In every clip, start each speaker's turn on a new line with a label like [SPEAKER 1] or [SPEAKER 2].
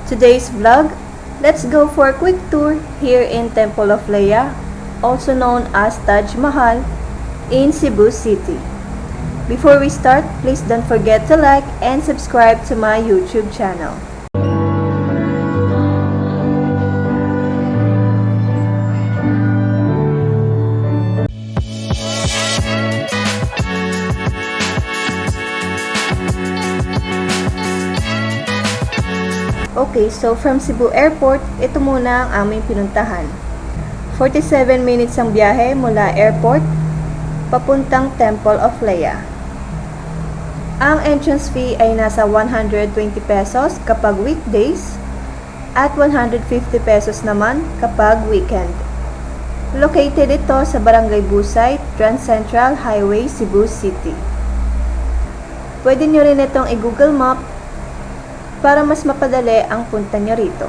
[SPEAKER 1] Today's vlog, let's go for a quick tour here in Temple of Leia, also known as Taj Mahal, in Cebu City. Before we start, please don't forget to like and subscribe to my YouTube channel. Okay, so from Cebu Airport, ito muna ang aming pinuntahan. 47 minutes ang biyahe mula airport papuntang Temple of Leia. Ang entrance fee ay nasa 120 pesos kapag weekdays at 150 pesos naman kapag weekend. Located ito sa Barangay Busay, Trans Central Highway, Cebu City. Pwede nyo rin itong i-Google Map para mas mapadali ang punta nyo rito.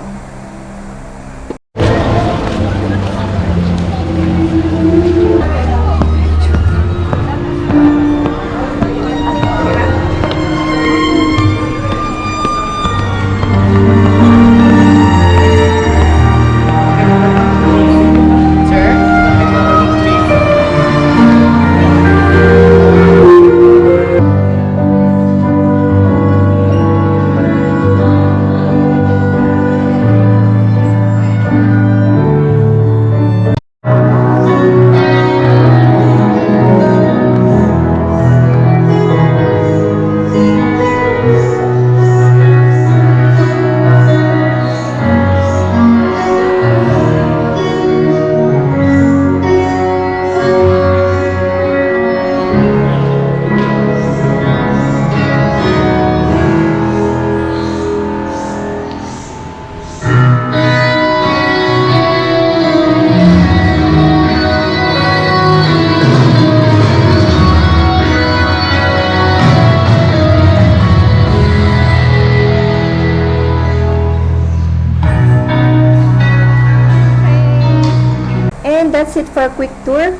[SPEAKER 1] And that's it for a quick tour.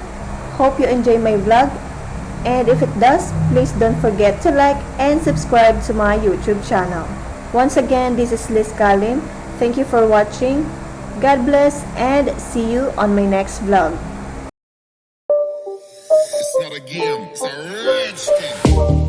[SPEAKER 1] Hope you enjoy my vlog. And if it does, please don't forget to like and subscribe to my YouTube channel. Once again, this is Liz Kalim. Thank you for watching. God bless and see you on my next vlog.
[SPEAKER 2] It's not a game, it's a rich thing.